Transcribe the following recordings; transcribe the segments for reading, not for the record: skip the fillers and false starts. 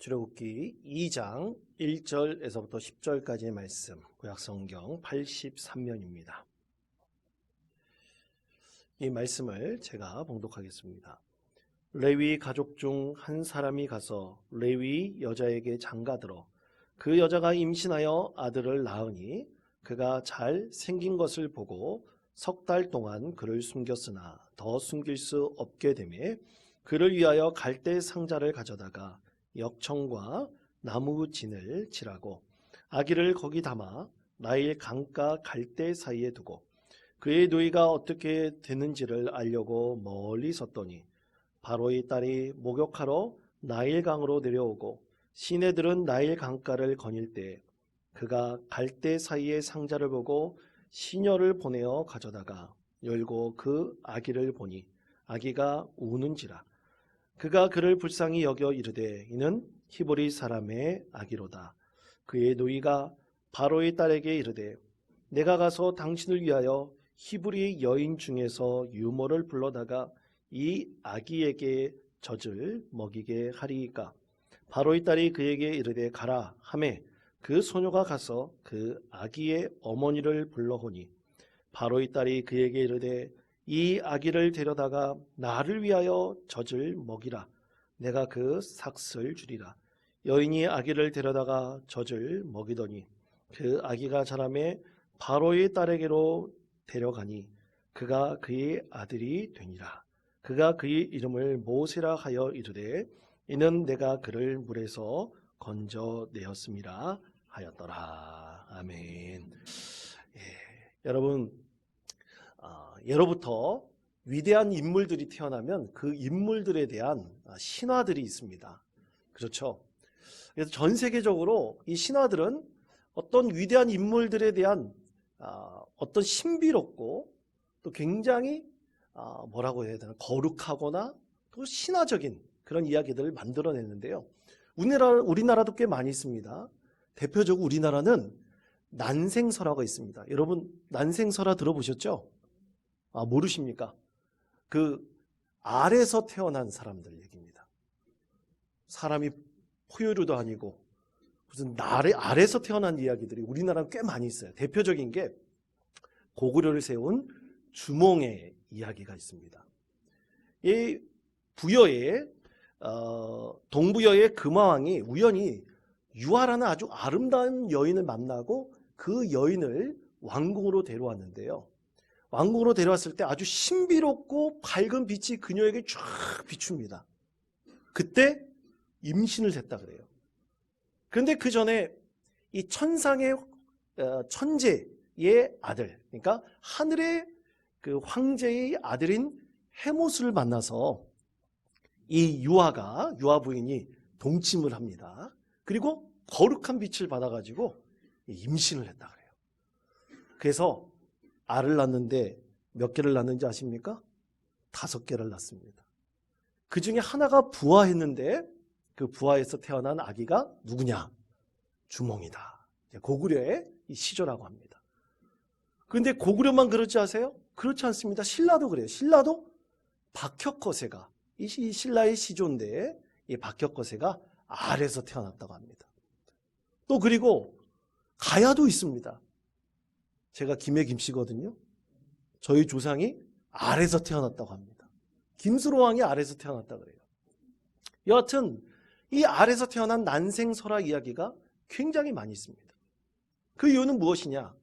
출애굽기 2장 1절에서부터 10절까지의 말씀, 구약성경 83면입니다. 이 말씀을 제가 봉독하겠습니다. 레위 가족 중 한 사람이 가서 레위 여자에게 장가들어 그 여자가 임신하여 아들을 낳으니 그가 잘 생긴 것을 보고 석 달 동안 그를 숨겼으나 더 숨길 수 없게 되매 그를 위하여 갈대 상자를 가져다가 역청과 나무 진을 칠하고 아기를 거기 담아 나일 강가 갈대 사이에 두고 그의 누이가 어떻게 되는지를 알려고 멀리 섰더니 바로의 딸이 목욕하러 나일강으로 내려오고 시내들은 나일 강가를 거닐 때 그가 갈대 사이에 상자를 보고 시녀를 보내어 가져다가 열고 그 아기를 보니 아기가 우는지라. 그가 그를 불쌍히 여겨 이르되 이는 히브리 사람의 아기로다. 그의 누이가 바로의 딸에게 이르되 내가 가서 당신을 위하여 히브리 여인 중에서 유모를 불러다가 이 아기에게 젖을 먹이게 하리이까. 바로의 딸이 그에게 이르되 가라 하매 그 소녀가 가서 그 아기의 어머니를 불러오니 바로의 딸이 그에게 이르되 이 아기를 데려다가 나를 위하여 젖을 먹이라. 내가 그 삭슬 주리라. 여인이 아기를 데려다가 젖을 먹이더니 그 아기가 자라매 바로의 딸에게로 데려가니 그가 그의 아들이 되니라. 그가 그의 이름을 모세라 하여 이르되 이는 내가 그를 물에서 건져내었음이라 하였더라. 아멘. 여러분, 예로부터 위대한 인물들이 태어나면 그 인물들에 대한 신화들이 있습니다. 그렇죠? 그래서 전 세계적으로 이 신화들은 어떤 위대한 인물들에 대한 어떤 신비롭고 또 굉장히 뭐라고 해야 되나 거룩하거나 또 신화적인 그런 이야기들을 만들어내는데요. 우리나라도 꽤 많이 있습니다. 대표적으로 우리나라는 난생설화가 있습니다. 여러분 난생설화 들어보셨죠? 모르십니까? 그 알에서 태어난 사람들 얘기입니다. 사람이 포유류도 아니고 무슨 알에서 태어난 이야기들이 우리나라에 꽤 많이 있어요. 대표적인 게 고구려를 세운 주몽의 이야기가 있습니다. 이 부여의 동부여의 금화왕이 우연히 유아라는 아주 아름다운 여인을 만나고 그 여인을 왕궁으로 데려왔는데요. 왕궁으로 데려왔을 때 아주 신비롭고 밝은 빛이 그녀에게 쫙 비춥니다. 그때 임신을 했다 그래요. 그런데 그 전에 이 천상의 천재의 아들, 그러니까 하늘의 그 황제의 아들인 헤모스를 만나서 이 유아 부인이 동침을 합니다. 그리고 거룩한 빛을 받아가지고 임신을 했다 그래요. 그래서 알을 낳는데 몇 개를 낳는지 아십니까? 5개를 낳습니다. 그 중에 하나가 부화했는데 그 부화에서 태어난 아기가 누구냐? 주몽이다. 고구려의 시조라고 합니다. 그런데 고구려만 그렇지 아세요? 그렇지 않습니다. 신라도 그래요. 신라도 박혁거세가 이 신라의 시조인데 이 박혁거세가 알에서 태어났다고 합니다. 또 그리고 가야도 있습니다. 제가 김해 김씨거든요. 저희 조상이 알에서 태어났다고 합니다. 김수로왕이 알에서 태어났다고 그래요. 여하튼 이 알에서 태어난 난생설화 이야기가 굉장히 많이 있습니다. 그 이유는 무엇이냐?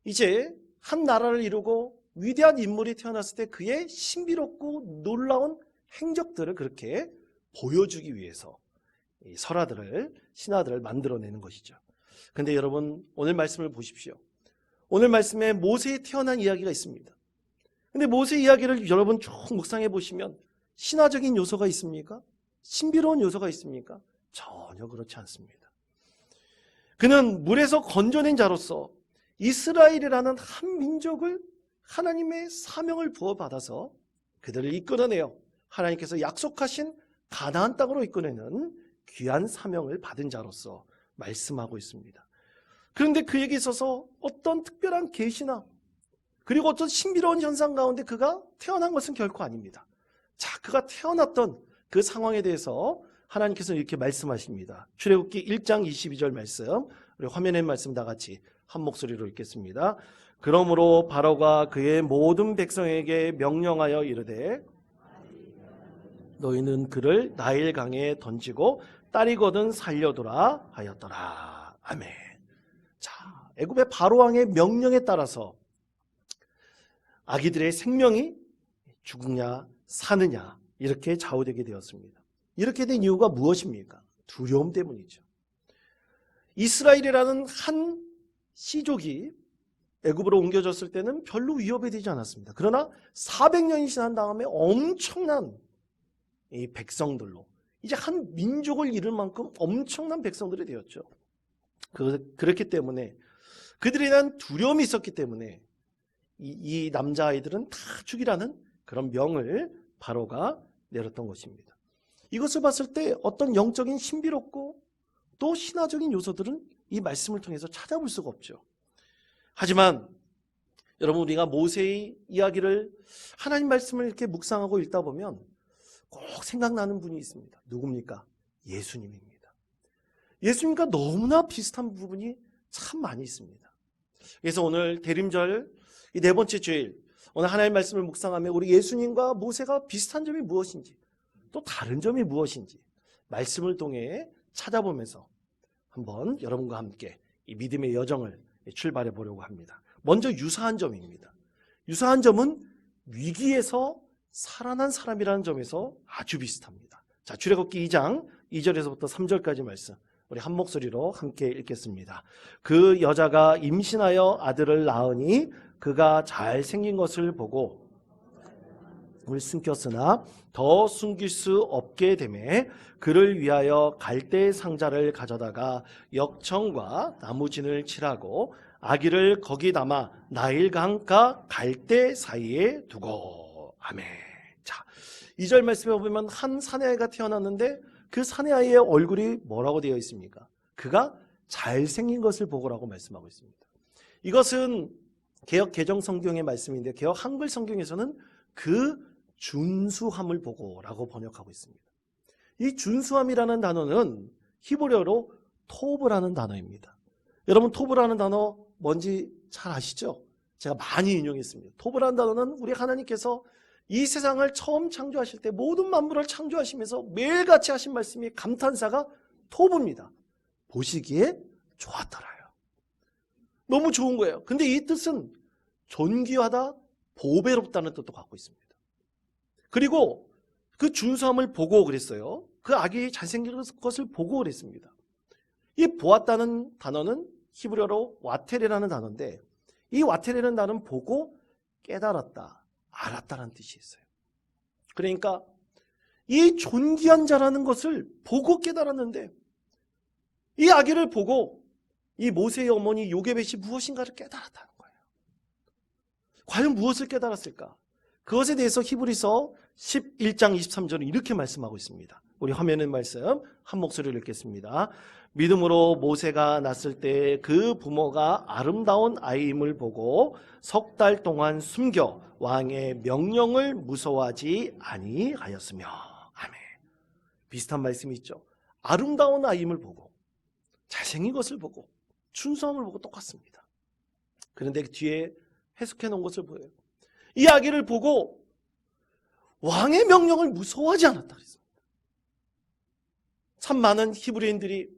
이제 한 나라를 이루고 위대한 인물이 태어났을 때 그의 신비롭고 놀라운 행적들을 그렇게 보여주기 위해서 이 설화들을, 신화들을 만들어내는 것이죠. 그런데 여러분 오늘 말씀을 보십시오. 오늘 말씀에 모세에 태어난 이야기가 있습니다. 근데 모세 이야기를 여러분 쭉 묵상해 보시면 신화적인 요소가 있습니까? 신비로운 요소가 있습니까? 전혀 그렇지 않습니다. 그는 물에서 건져낸 자로서 이스라엘이라는 한 민족을 하나님의 사명을 부어받아서 그들을 이끌어내어 하나님께서 약속하신 가나안 땅으로 이끌어내는 귀한 사명을 받은 자로서 말씀하고 있습니다. 그런데 그에게 있어서 어떤 특별한 계시나 그리고 어떤 신비로운 현상 가운데 그가 태어난 것은 결코 아닙니다. 자, 그가 태어났던 그 상황에 대해서 하나님께서 이렇게 말씀하십니다. 출애굽기 1장 22절 말씀, 우리 화면에 말씀 다 같이 한 목소리로 읽겠습니다. 그러므로 바로가 그의 모든 백성에게 명령하여 이르되 너희는 그를 나일강에 던지고 딸이거든 살려두라 하였더라. 아멘. 자, 애굽의 바로 왕의 명령에 따라서 아기들의 생명이 죽느냐 사느냐 이렇게 좌우되게 되었습니다. 이렇게 된 이유가 무엇입니까? 두려움 때문이죠. 이스라엘이라는 한 씨족이 애굽으로 옮겨졌을 때는 별로 위협이 되지 않았습니다. 그러나 400년이 지난 다음에 엄청난 이 백성들로 이제 한 민족을 이룰 만큼 엄청난 백성들이 되었죠. 그렇기 때문에 그들에 대한 두려움이 있었기 때문에 이 남자아이들은 다 죽이라는 그런 명을 바로가 내렸던 것입니다. 이것을 봤을 때 어떤 영적인 신비롭고 또 신화적인 요소들은 이 말씀을 통해서 찾아볼 수가 없죠. 하지만 여러분, 우리가 모세의 이야기를 하나님 말씀을 이렇게 묵상하고 읽다 보면 꼭 생각나는 분이 있습니다. 누굽니까? 예수님입니다. 예수님과 너무나 비슷한 부분이 참 많이 있습니다. 그래서 오늘 대림절 이 네 번째 주일, 오늘 하나님 말씀을 묵상하며 우리 예수님과 모세가 비슷한 점이 무엇인지, 또 다른 점이 무엇인지 말씀을 통해 찾아보면서 한번 여러분과 함께 이 믿음의 여정을 출발해 보려고 합니다. 먼저 유사한 점입니다. 유사한 점은 위기에서 살아난 사람이라는 점에서 아주 비슷합니다. 자, 출애굽기 2장 2절에서부터 3절까지 말씀 우리 한 목소리로 함께 읽겠습니다. 그 여자가 임신하여 아들을 낳으니 그가 잘생긴 것을 보고 을 숨겼으나 더 숨길 수 없게 되매 그를 위하여 갈대 상자를 가져다가 역청과 나무진을 칠하고 아기를 거기 담아 나일강과 갈대 사이에 두고. 아멘. 자, 2절 말씀에 보면 한 사내아이가 태어났는데 그 사내아이의 얼굴이 뭐라고 되어 있습니까? 그가 잘생긴 것을 보고라고 말씀하고 있습니다. 이것은 개역 개정 성경의 말씀인데 개역 한글 성경에서는 그 준수함을 보고라고 번역하고 있습니다. 이 준수함이라는 단어는 히브리어로 토브라는 단어입니다. 여러분, 토브라는 단어 뭔지 잘 아시죠? 제가 많이 인용했습니다. 토브라는 단어는 우리 하나님께서 이 세상을 처음 창조하실 때 모든 만물을 창조하시면서 매일같이 하신 말씀이 감탄사가 토브입니다. 보시기에 좋았더라요. 너무 좋은 거예요. 근데 이 뜻은 존귀하다, 보배롭다는 뜻도 갖고 있습니다. 그리고 그 준수함을 보고 그랬어요. 그 아기 잘생긴 것을 보고 그랬습니다. 이 보았다는 단어는 히브리어로 와테레라는 단어인데 이 와테레라는 단어는 보고 깨달았다, 알았다는 뜻이 있어요. 그러니까 이 존귀한 자라는 것을 보고 깨달았는데 이 아기를 보고 이 모세의 어머니 요게벳이 무엇인가를 깨달았다는 거예요. 과연 무엇을 깨달았을까? 그것에 대해서 히브리서 11장 23절은 이렇게 말씀하고 있습니다. 우리 화면에 말씀 한 목소리로 읽겠습니다. 믿음으로 모세가 낳았을 때 그 부모가 아름다운 아이임을 보고 석 달 동안 숨겨 왕의 명령을 무서워하지 아니하였으며. 아멘. 비슷한 말씀이 있죠. 아름다운 아이임을 보고 잘생긴 것을 보고 준수함을 보고 똑같습니다. 그런데 뒤에 해석해 놓은 것을 보여요. 이 아기를 보고 왕의 명령을 무서워하지 않았다 그랬습니다. 참 많은 히브리인들이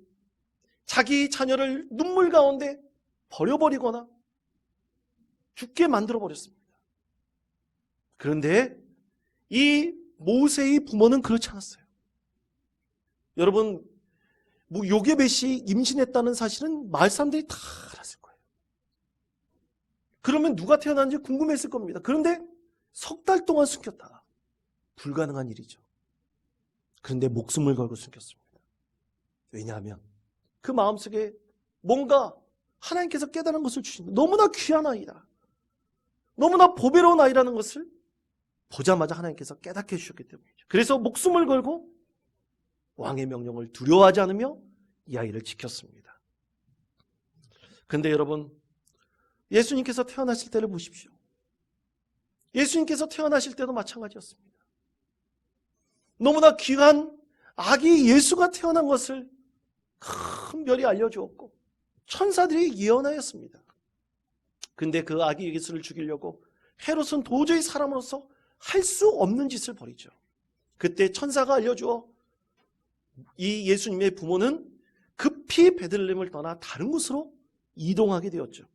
자기 자녀를 눈물 가운데 버려버리거나 죽게 만들어버렸습니다. 그런데 이 모세의 부모는 그렇지 않았어요. 여러분, 요게벳이 임신했다는 사실은 마을 사람들이 다 알았을 거예요. 그러면 누가 태어났는지 궁금했을 겁니다. 그런데 석 달 동안 숨겼다. 불가능한 일이죠. 그런데 목숨을 걸고 숨겼습니다. 왜냐하면 그 마음속에 뭔가 하나님께서 깨달은 것을 주신 거예요. 너무나 귀한 아이다, 너무나 보배로운 아이라는 것을 보자마자 하나님께서 깨닫게 해주셨기 때문이죠. 그래서 목숨을 걸고 왕의 명령을 두려워하지 않으며 이 아이를 지켰습니다. 그런데 여러분, 예수님께서 태어나실 때를 보십시오. 예수님께서 태어나실 때도 마찬가지였습니다. 너무나 귀한 아기 예수가 태어난 것을 큰 별이 알려주었고 천사들이 예언하였습니다. 근데 그 아기 예수를 죽이려고 헤롯은 도저히 사람으로서 할 수 없는 짓을 벌이죠. 그때 천사가 알려주어 이 예수님의 부모는 급히 베들레헴을 떠나 다른 곳으로 이동하게 되었죠.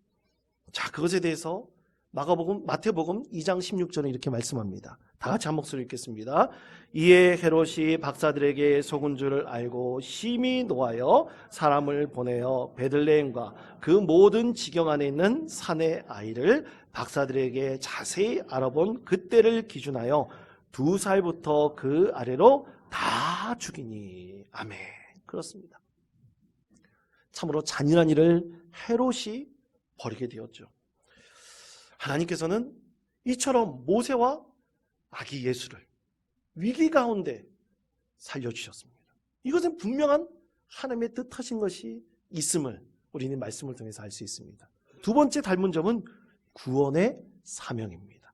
자, 그것에 대해서 마태복음 2장 16절에 이렇게 말씀합니다. 다 같이 한 목소리 읽겠습니다. 이에 헤롯이 박사들에게 속은 줄을 알고 심히 노하여 사람을 보내어 베들레헴과 그 모든 지경 안에 있는 산의 아이를 박사들에게 자세히 알아본 그때를 기준하여 2살부터 그 아래로 다 죽이니. 아멘. 그렇습니다. 참으로 잔인한 일을 헤롯이 벌이게 되었죠. 하나님께서는 이처럼 모세와 아기 예수를 위기 가운데 살려주셨습니다. 이것은 분명한 하나님의 뜻하신 것이 있음을 우리는 말씀을 통해서 알 수 있습니다. 두 번째 닮은 점은 구원의 사명입니다.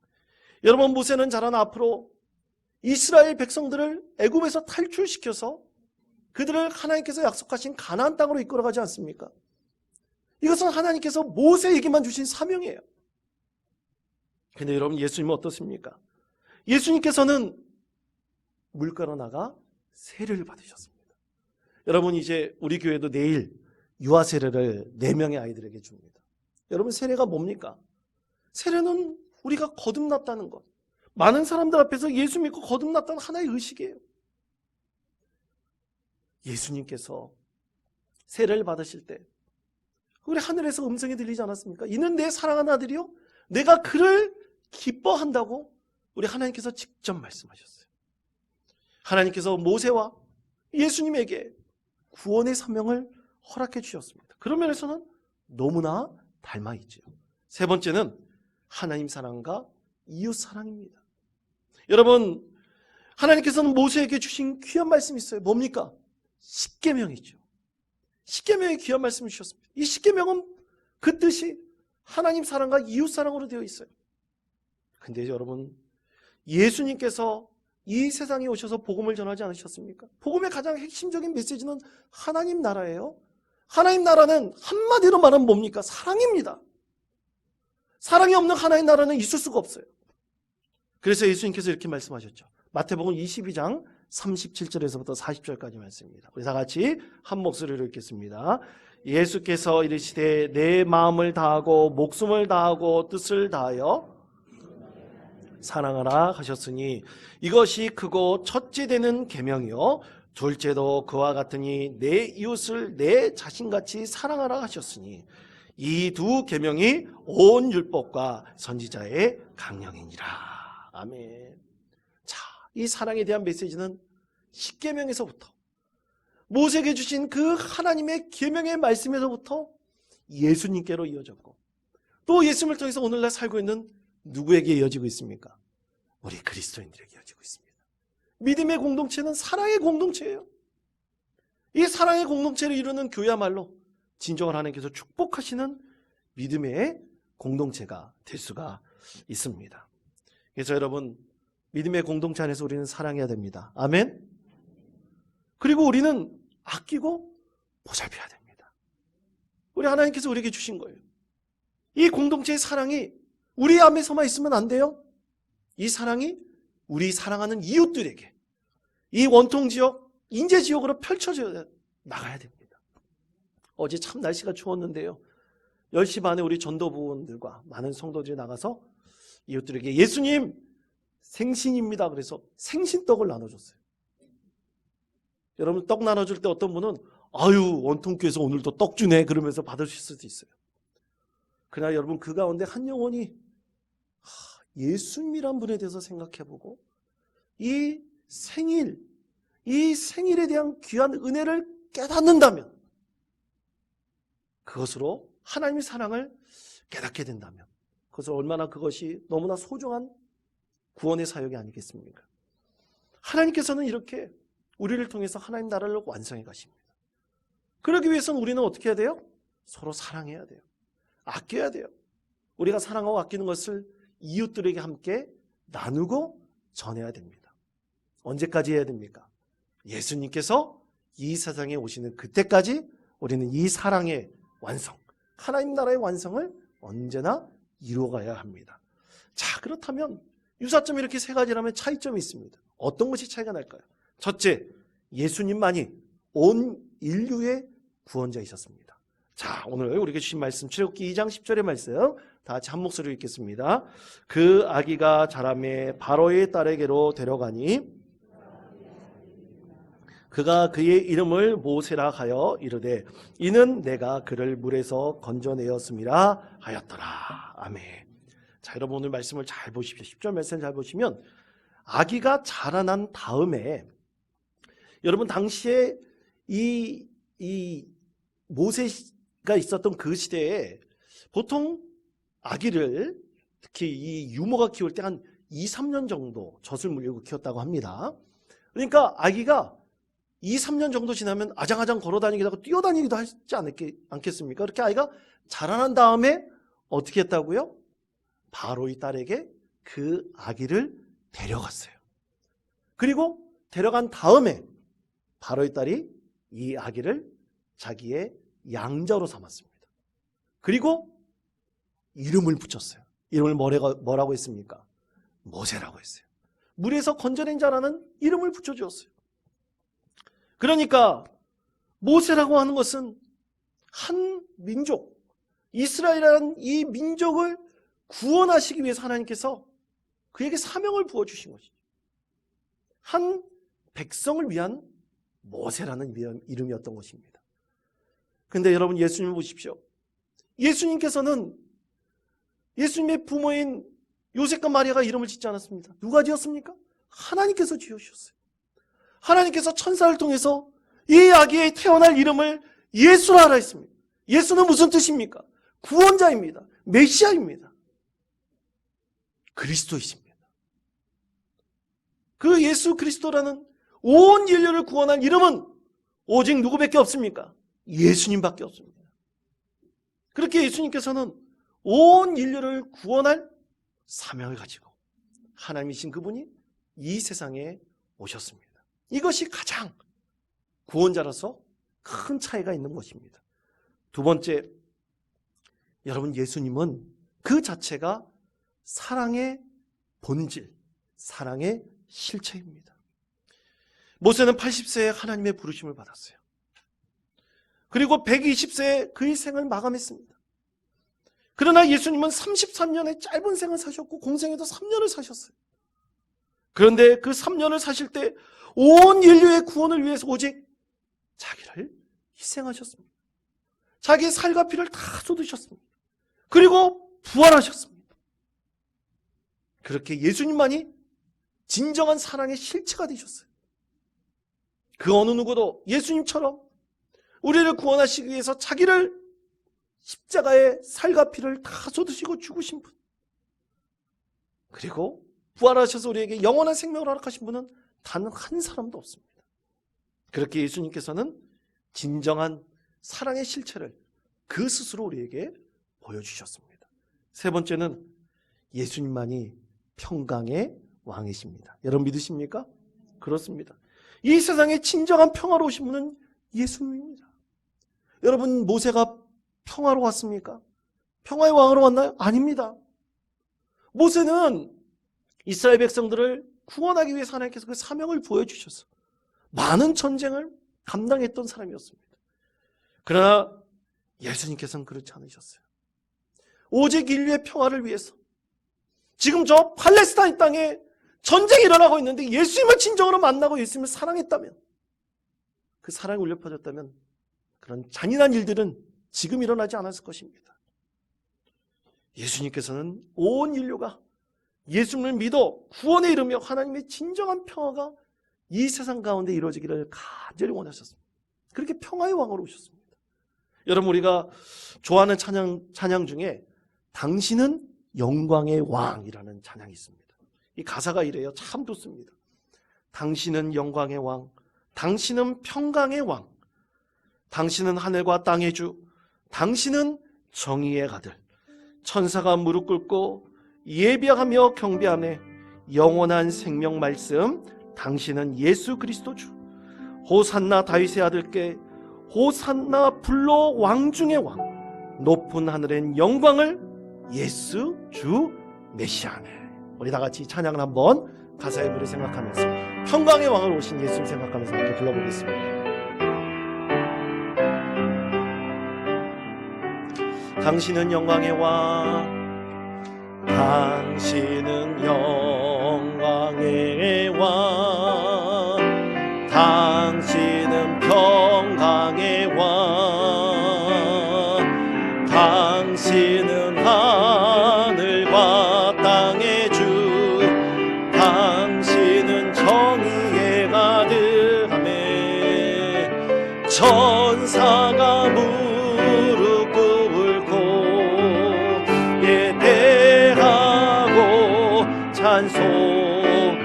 여러분, 모세는 자란 앞으로 이스라엘 백성들을 애굽에서 탈출시켜서 그들을 하나님께서 약속하신 가나안 땅으로 이끌어가지 않습니까? 이것은 하나님께서 모세에게만 주신 사명이에요. 근데 여러분, 예수님은 어떻습니까? 예수님께서는 물가로 나가 세례를 받으셨습니다. 여러분, 이제 우리 교회도 내일 유아 세례를 4명의 아이들에게 줍니다. 여러분, 세례가 뭡니까? 세례는 우리가 거듭났다는 것, 많은 사람들 앞에서 예수 믿고 거듭났다는 하나의 의식이에요. 예수님께서 세례를 받으실 때 우리 하늘에서 음성이 들리지 않았습니까? 이는 내 사랑하는 아들이요 내가 그를 기뻐한다고 우리 하나님께서 직접 말씀하셨어요. 하나님께서 모세와 예수님에게 구원의 사명을 허락해 주셨습니다. 그런 면에서는 너무나 닮아 있죠. 세 번째는 하나님 사랑과 이웃 사랑입니다. 여러분, 하나님께서는 모세에게 주신 귀한 말씀이 있어요. 뭡니까? 십계명이죠. 십계명의 귀한 말씀을 주셨습니다. 이 십계명은 그 뜻이 하나님 사랑과 이웃 사랑으로 되어 있어요. 근데 여러분, 예수님께서 이 세상에 오셔서 복음을 전하지 않으셨습니까? 복음의 가장 핵심적인 메시지는 하나님 나라예요. 하나님 나라는 한마디로 말하면 뭡니까? 사랑입니다. 사랑이 없는 하나님 나라는 있을 수가 없어요. 그래서 예수님께서 이렇게 말씀하셨죠. 마태복음 22장 37절에서부터 40절까지 말씀입니다. 우리 다 같이 한 목소리로 읽겠습니다. 예수께서 이르시되 내 마음을 다하고 목숨을 다하고 뜻을 다하여 사랑하라 하셨으니 이것이 크고 첫째 되는 계명이요 둘째도 그와 같으니 내 이웃을 내 자신같이 사랑하라 하셨으니 이 두 계명이 온 율법과 선지자의 강령이니라. 아멘. 자, 이 사랑에 대한 메시지는 십계명에서부터 모세에게 주신 그 하나님의 계명의 말씀에서부터 예수님께로 이어졌고 또 예수님을 통해서 오늘날 살고 있는 누구에게 이어지고 있습니까? 우리 그리스도인들에게 이어지고 있습니다. 믿음의 공동체는 사랑의 공동체예요. 이 사랑의 공동체를 이루는 교회야말로 진정한 하나님께서 축복하시는 믿음의 공동체가 될 수가 있습니다. 그래서 여러분, 믿음의 공동체 안에서 우리는 사랑해야 됩니다. 아멘. 그리고 우리는 아끼고 보살펴야 됩니다. 우리 하나님께서 우리에게 주신 거예요. 이 공동체의 사랑이 우리 안에서만 있으면 안 돼요. 이 사랑이 우리 사랑하는 이웃들에게 이 원통지역, 인재지역으로 펼쳐져 나가야 됩니다. 어제 참 날씨가 추웠는데요. 10시 반에 우리 전도부원들과 많은 성도들이 나가서 이웃들에게 예수님 생신입니다. 그래서 생신떡을 나눠줬어요. 여러분, 떡 나눠줄 때 어떤 분은 아유, 원통교회에서 오늘도 떡 주네 그러면서 받으실 수도 있어요. 그러나 여러분, 그 가운데 한 영혼이 예수님이란 분에 대해서 생각해보고 이 생일에 대한 귀한 은혜를 깨닫는다면, 그것으로 하나님의 사랑을 깨닫게 된다면 그것은 얼마나 그것이 너무나 소중한 구원의 사역이 아니겠습니까? 하나님께서는 이렇게 우리를 통해서 하나님 나라를 완성해 가십니다. 그러기 위해서는 우리는 어떻게 해야 돼요? 서로 사랑해야 돼요. 아껴야 돼요. 우리가 사랑하고 아끼는 것을 이웃들에게 함께 나누고 전해야 됩니다. 언제까지 해야 됩니까? 예수님께서 이 세상에 오시는 그때까지 우리는 이 사랑의 완성, 하나님 나라의 완성을 언제나 이루어가야 합니다. 자, 그렇다면 유사점이 이렇게 세 가지라면 차이점이 있습니다. 어떤 것이 차이가 날까요? 첫째, 예수님만이 온 인류의 구원자이셨습니다. 자, 오늘 우리에게 주신 말씀 출애굽기 2장 10절의 말씀 다 같이 한 목소리로 읽겠습니다. 그 아기가 자라매 바로의 딸에게로 데려가니 그가 그의 이름을 모세라 하여 이르되 이는 내가 그를 물에서 건져내었음이라 하였더라. 아멘. 자, 여러분 오늘 말씀을 잘 보십시오. 10절 말씀을 잘 보시면 아기가 자라난 다음에 여러분 당시에 이 모세가 있었던 그 시대에 보통 아기를 특히 이 유모가 키울 때 한 2, 3년 정도 젖을 물리고 키웠다고 합니다. 그러니까 아기가 2, 3년 정도 지나면 아장아장 걸어다니기도 하고 뛰어다니기도 하지 않겠습니까? 그렇게 아이가 자라난 다음에 어떻게 했다고요? 바로의 딸에게 그 아기를 데려갔어요. 그리고 데려간 다음에 바로의 딸이 이 아기를 자기의 양자로 삼았습니다. 그리고 이름을 붙였어요. 이름을 뭐라고 했습니까? 모세라고 했어요. 물에서 건져낸 자라는 이름을 붙여주었어요. 그러니까 모세라고 하는 것은 한 민족, 이스라엘이라는 이 민족을 구원하시기 위해서 하나님께서 그에게 사명을 부어주신 것이죠. 한 백성을 위한 모세라는 이름이었던 것입니다. 그런데 여러분 예수님을 보십시오. 예수님께서는 예수님의 부모인 요셉과 마리아가 이름을 짓지 않았습니다. 누가 지었습니까? 하나님께서 지으셨어요. 하나님께서 천사를 통해서 이 아기의 태어날 이름을 예수라 하라 했습니다. 예수는 무슨 뜻입니까? 구원자입니다. 메시아입니다. 그리스도이십니다. 그 예수 그리스도라는 온 인류를 구원한 이름은 오직 누구밖에 없습니까? 예수님밖에 없습니다. 그렇게 예수님께서는 온 인류를 구원할 사명을 가지고 하나님이신 그분이 이 세상에 오셨습니다. 이것이 가장 구원자로서 큰 차이가 있는 것입니다. 두 번째, 여러분 예수님은 그 자체가 사랑의 본질, 사랑의 실체입니다. 모세는 80세에 하나님의 부르심을 받았어요. 그리고 120세에 그의 생을 마감했습니다. 그러나 예수님은 33년의 짧은 생을 사셨고 공생에도 3년을 사셨어요. 그런데 그 3년을 사실 때 온 인류의 구원을 위해서 오직 자기를 희생하셨습니다. 자기의 살과 피를 다 쏟으셨습니다. 그리고 부활하셨습니다. 그렇게 예수님만이 진정한 사랑의 실체가 되셨어요. 그 어느 누구도 예수님처럼 우리를 구원하시기 위해서 자기를 십자가에 살과 피를 다 쏟으시고 죽으신 분, 그리고 부활하셔서 우리에게 영원한 생명을 허락하신 분은 단 한 사람도 없습니다. 그렇게 예수님께서는 진정한 사랑의 실체를 그 스스로 우리에게 보여주셨습니다. 세 번째는 예수님만이 평강의 왕이십니다. 여러분 믿으십니까? 그렇습니다. 이 세상에 진정한 평화로 오신 분은 예수님입니다. 여러분 모세가 평화로 왔습니까? 평화의 왕으로 왔나요? 아닙니다. 모세는 이스라엘 백성들을 구원하기 위해서 하나님께서 그 사명을 보여주셔서 많은 전쟁을 감당했던 사람이었습니다. 그러나 예수님께서는 그렇지 않으셨어요. 오직 인류의 평화를 위해서 지금 저 팔레스타인 땅에 전쟁이 일어나고 있는데 예수님을 진정으로 만나고 예수님을 사랑했다면, 그 사랑이 울려 퍼졌다면 그런 잔인한 일들은 지금 일어나지 않았을 것입니다. 예수님께서는 온 인류가 예수님을 믿어 구원에 이르며 하나님의 진정한 평화가 이 세상 가운데 이루어지기를 간절히 원하셨습니다. 그렇게 평화의 왕으로 오셨습니다. 여러분 우리가 좋아하는 찬양 중에 당신은 영광의 왕이라는 찬양이 있습니다. 이 가사가 이래요. 참 좋습니다. 당신은 영광의 왕, 당신은 평강의 왕, 당신은 하늘과 땅의 주, 당신은 정의의 아들, 천사가 무릎 꿇고 예배하며 경배하며 영원한 생명 말씀, 당신은 예수 그리스도 주, 호산나 다윗의 아들께 호산나 불러 왕 중의 왕 높은 하늘엔 영광을 예수 주 메시아네. 우리 다 같이 찬양을 한번 가사의 글을 생각하면서 평강의 왕으로 오신 예수님 생각하면서 함께 불러보겠습니다. 당신은 영광의 왕, 당신은 영광의 왕, 당신은 평강의 왕, 당신은 하늘과 땅의 주, 당신은 정의에 가득하네. 천사가 무릎 꿇고 예배하고 찬송하네.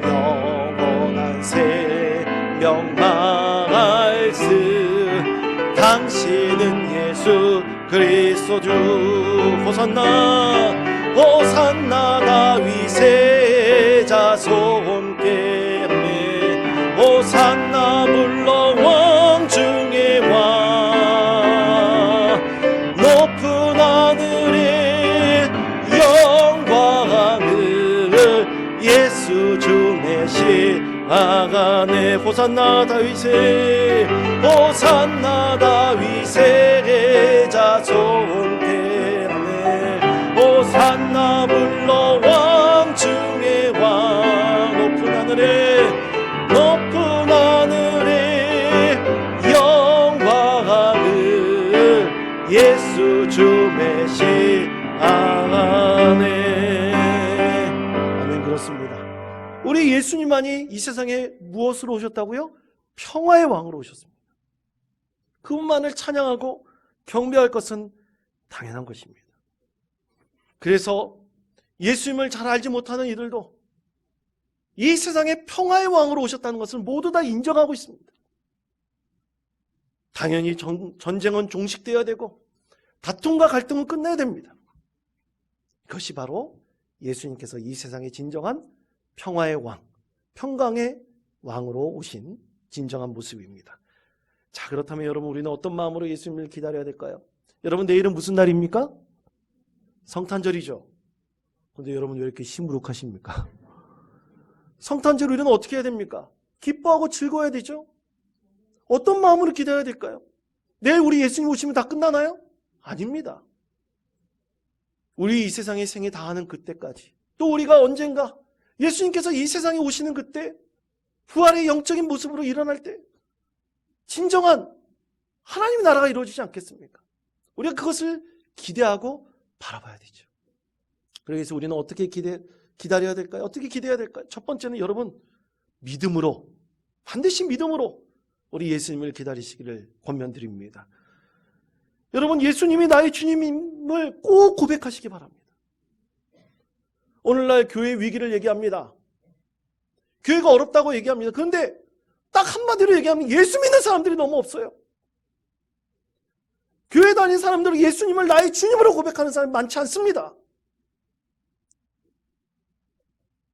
영원한 생명 말씀, 당신은 예수 그리스도 주. 호산나 호산나 다윗의 자손께 호산나 불러 왕 중의 왕 높은 하늘에 영광을 예수 주 메시아가네. 호산나 다윗의 호산나 다윗의 자손께 호산나 불러 왕 중의 왕 높은 하늘에 영광을 예수 주 메시아네. 아멘. 그렇습니다. 우리 예수님만이 이 세상에 무엇으로 오셨다고요? 평화의 왕으로 오셨습니다. 그분만을 찬양하고 경배할 것은 당연한 것입니다. 그래서 예수님을 잘 알지 못하는 이들도 이 세상에 평화의 왕으로 오셨다는 것을 모두 다 인정하고 있습니다. 당연히 전쟁은 종식되어야 되고 다툼과 갈등은 끝내야 됩니다. 그것이 바로 예수님께서 이 세상의 진정한 평화의 왕, 평강의 왕으로 오신 진정한 모습입니다. 자, 그렇다면 여러분, 우리는 어떤 마음으로 예수님을 기다려야 될까요? 여러분, 내일은 무슨 날입니까? 성탄절이죠. 그런데 여러분 왜 이렇게 시무룩하십니까? 성탄절 우리는 어떻게 해야 됩니까? 기뻐하고 즐거워야 되죠. 어떤 마음으로 기다려야 될까요? 내일 우리 예수님 오시면 다 끝나나요? 아닙니다. 우리 이 세상의 생이 다하는 그때까지, 또 우리가 언젠가 예수님께서 이 세상에 오시는 그때, 부활의 영적인 모습으로 일어날 때 진정한 하나님의 나라가 이루어지지 않겠습니까? 우리가 그것을 기대하고 바라봐야 되죠. 그래서 우리는 어떻게 기다려야 될까요? 어떻게 기대해야 될까요? 첫 번째는 여러분, 믿음으로, 반드시 믿음으로 우리 예수님을 기다리시기를 권면드립니다. 여러분, 예수님이 나의 주님임을 꼭 고백하시기 바랍니다. 오늘날 교회 위기를 얘기합니다. 교회가 어렵다고 얘기합니다. 그런데 딱 한마디로 얘기하면 예수 믿는 사람들이 너무 없어요. 교회 다니는 사람들은 예수님을 나의 주님으로 고백하는 사람이 많지 않습니다.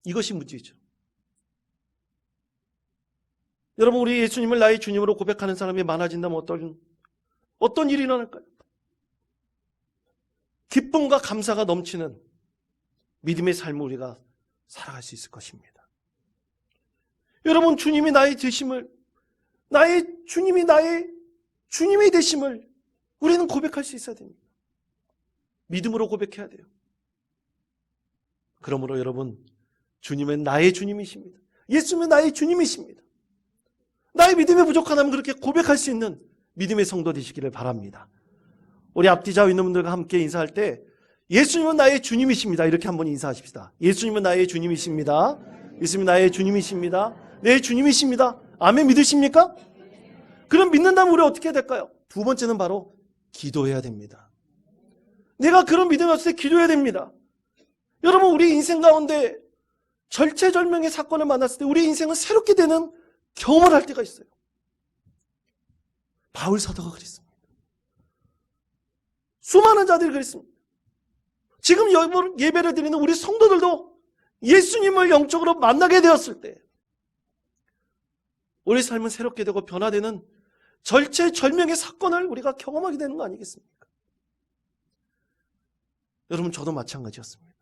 이것이 문제죠. 여러분, 우리 예수님을 나의 주님으로 고백하는 사람이 많아진다면 어떤 일이 일어날까요? 기쁨과 감사가 넘치는 믿음의 삶을 우리가 살아갈 수 있을 것입니다. 여러분, 주님이 나의 되심을, 주님이 나의 주님이 되심을 우리는 고백할 수 있어야 됩니다. 믿음으로 고백해야 돼요. 그러므로 여러분, 주님은 나의 주님이십니다. 예수님은 나의 주님이십니다. 나의 믿음이 부족하다면 그렇게 고백할 수 있는 믿음의 성도 되시기를 바랍니다. 우리 앞뒤좌우 있는 분들과 함께 인사할 때 예수님은 나의 주님이십니다. 이렇게 한번 인사하십시다. 예수님은 나의 주님이십니다. 예수님은 나의 주님이십니다. 내 주님이십니다. 아멘. 믿으십니까? 그럼 믿는다면 우리 어떻게 해야 될까요? 두 번째는 바로 기도해야 됩니다. 내가 그런 믿음이 없을 때 기도해야 됩니다. 여러분, 우리 인생 가운데 절체절명의 사건을 만났을 때 우리 인생은 새롭게 되는 경험을 할 때가 있어요. 바울 사도가 그랬습니다. 수많은 자들이 그랬습니다. 지금 예배를 드리는 우리 성도들도 예수님을 영적으로 만나게 되었을 때 우리 삶은 새롭게 되고 변화되는 절체절명의 사건을 우리가 경험하게 되는 거 아니겠습니까? 여러분, 저도 마찬가지였습니다.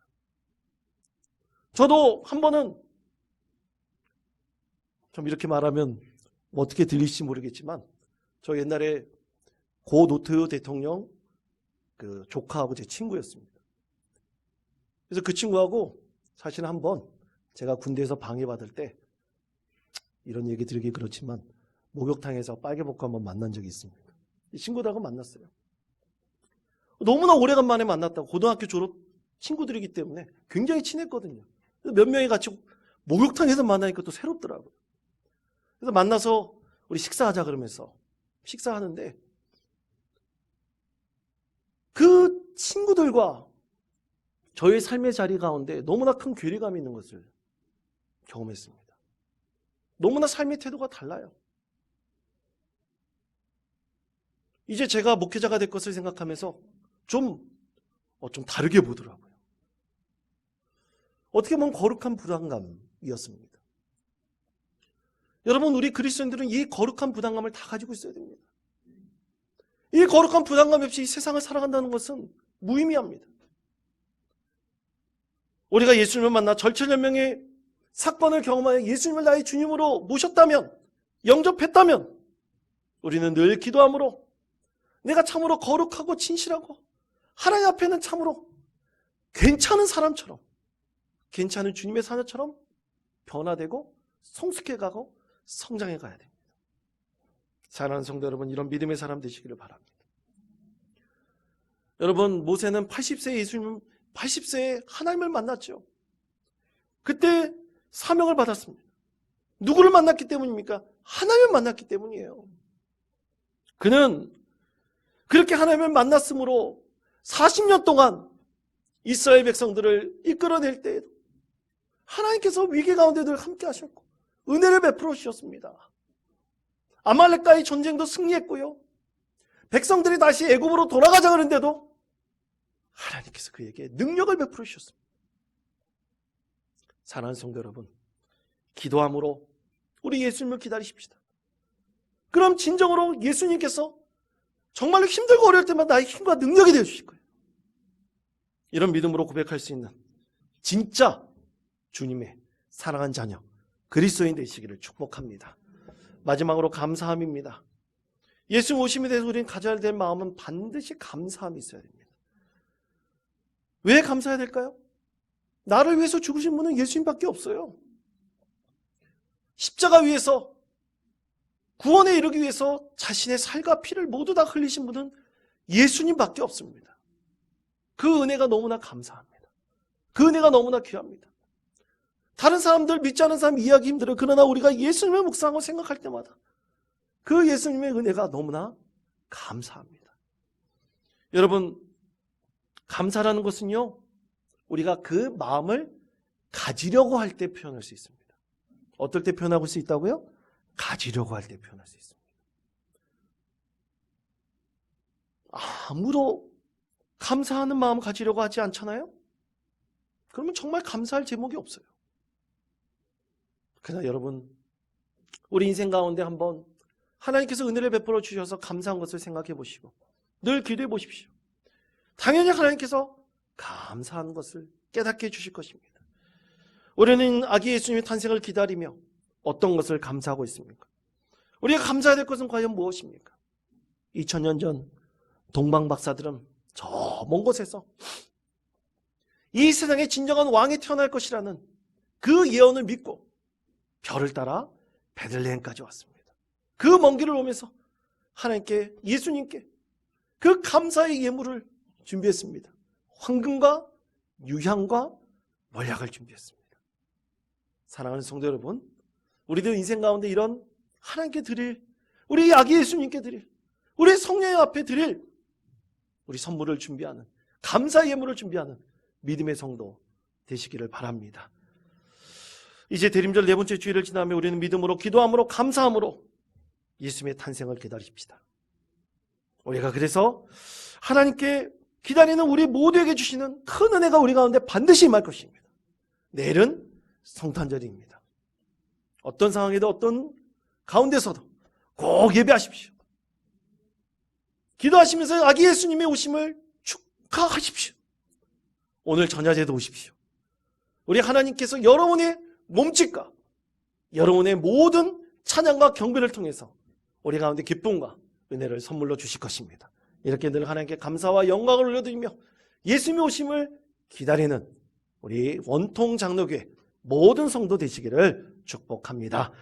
저도 한 번은, 좀 이렇게 말하면 어떻게 들릴지 모르겠지만, 저 옛날에 고 노태우 대통령 그 조카하고 제 친구였습니다. 그래서 그 친구하고 사실 한번 제가 군대에서 방해받을 때, 이런 얘기 드리기 그렇지만 목욕탕에서 빨개복고 한번 만난 적이 있습니다. 이 친구들하고 만났어요. 너무나 오래간만에 만났다고. 고등학교 졸업 친구들이기 때문에 굉장히 친했거든요. 몇 명이 같이 목욕탕에서 만나니까 또 새롭더라고요. 그래서 만나서 우리 식사하자 그러면서 식사하는데, 그 친구들과 저의 삶의 자리 가운데 너무나 큰 괴리감이 있는 것을 경험했습니다. 너무나 삶의 태도가 달라요. 이제 제가 목회자가 될 것을 생각하면서 좀 다르게 보더라고요. 어떻게 보면 거룩한 부담감이었습니다. 여러분, 우리 그리스도인들은 이 거룩한 부담감을 다 가지고 있어야 됩니다. 이 거룩한 부담감 없이 이 세상을 살아간다는 것은 무의미합니다. 우리가 예수님을 만나 절체절명의 사건을 경험하여 예수님을 나의 주님으로 모셨다면, 영접했다면, 우리는 늘 기도함으로 내가 참으로 거룩하고 진실하고 하나님 앞에는 참으로 괜찮은 사람처럼, 괜찮은 주님의 사녀처럼 변화되고 성숙해가고 성장해 가야 됩니다. 사랑하는 성도 여러분, 이런 믿음의 사람 되시기를 바랍니다. 여러분, 모세는 80세에 하나님을 만났죠. 그때 사명을 받았습니다. 누구를 만났기 때문입니까? 하나님을 만났기 때문이에요. 그는 그렇게 하나님을 만났으므로 40년 동안 이스라엘 백성들을 이끌어낼 때에도 하나님께서 위기 가운데 늘 함께 하셨고 은혜를 베풀어 주셨습니다. 아말렉과의 전쟁도 승리했고요. 백성들이 다시 애굽으로 돌아가자 그랬는데도 하나님께서 그에게 능력을 베풀어 주셨습니다. 사랑하는 성도 여러분, 기도함으로 우리 예수님을 기다리십시다. 그럼 진정으로 예수님께서 정말로 힘들고 어려울 때마다 나의 힘과 능력이 되어 주실 거예요. 이런 믿음으로 고백할 수 있는 진짜 주님의 사랑한 자녀 그리스도인 되시기를 축복합니다. 마지막으로 감사함입니다. 예수님 오심에 대해서 우리는 가져야 될 마음은 반드시 감사함이 있어야 됩니다. 왜 감사해야 될까요? 나를 위해서 죽으신 분은 예수님밖에 없어요. 십자가 위에서 구원에 이르기 위해서 자신의 살과 피를 모두 다 흘리신 분은 예수님밖에 없습니다. 그 은혜가 너무나 감사합니다. 그 은혜가 너무나 귀합니다. 다른 사람들, 믿지 않은 사람 이해하기 힘들어요. 그러나 우리가 예수님의 묵상하고 생각할 때마다 그 예수님의 은혜가 너무나 감사합니다. 여러분, 감사라는 것은요, 우리가 그 마음을 가지려고 할 때 표현할 수 있습니다. 어떨 때 표현할 수 있다고요? 가지려고 할 때 표현할 수 있습니다. 아무도 감사하는 마음 가지려고 하지 않잖아요? 그러면 정말 감사할 제목이 없어요. 그러나 여러분, 우리 인생 가운데 한번 하나님께서 은혜를 베풀어 주셔서 감사한 것을 생각해 보시고 늘 기도해 보십시오. 당연히 하나님께서 감사한 것을 깨닫게 해주실 것입니다. 우리는 아기 예수님의 탄생을 기다리며 어떤 것을 감사하고 있습니까? 우리가 감사해야 될 것은 과연 무엇입니까? 2000년 전 동방 박사들은 저 먼 곳에서 이 세상에 진정한 왕이 태어날 것이라는 그 예언을 믿고 별을 따라 베들레헴까지 왔습니다. 그 먼 길을 오면서 하나님께, 예수님께 그 감사의 예물을 준비했습니다. 황금과 유향과 몰약을 준비했습니다. 사랑하는 성도 여러분, 우리도 인생 가운데 이런 하나님께 드릴, 우리 아기 예수님께 드릴, 우리 성령 앞에 드릴 우리 선물을 준비하는, 감사의 예물을 준비하는 믿음의 성도 되시기를 바랍니다. 이제 대림절 네 번째 주일을 지나며 우리는 믿음으로, 기도함으로, 감사함으로 예수님의 탄생을 기다립시다. 우리가 그래서 하나님께 기다리는 우리 모두에게 주시는 큰 은혜가 우리 가운데 반드시 임할 것입니다. 내일은 성탄절입니다. 어떤 상황에도, 어떤 가운데서도 꼭 예배하십시오. 기도하시면서 아기 예수님의 오심을 축하하십시오. 오늘 전야제도 오십시오. 우리 하나님께서 여러분의 몸짓과 여러분의 모든 찬양과 경배를 통해서 우리 가운데 기쁨과 은혜를 선물로 주실 것입니다. 이렇게 늘 하나님께 감사와 영광을 올려드리며 예수님의 오심을 기다리는 우리 원통 장로교회 모든 성도 되시기를 축복합니다.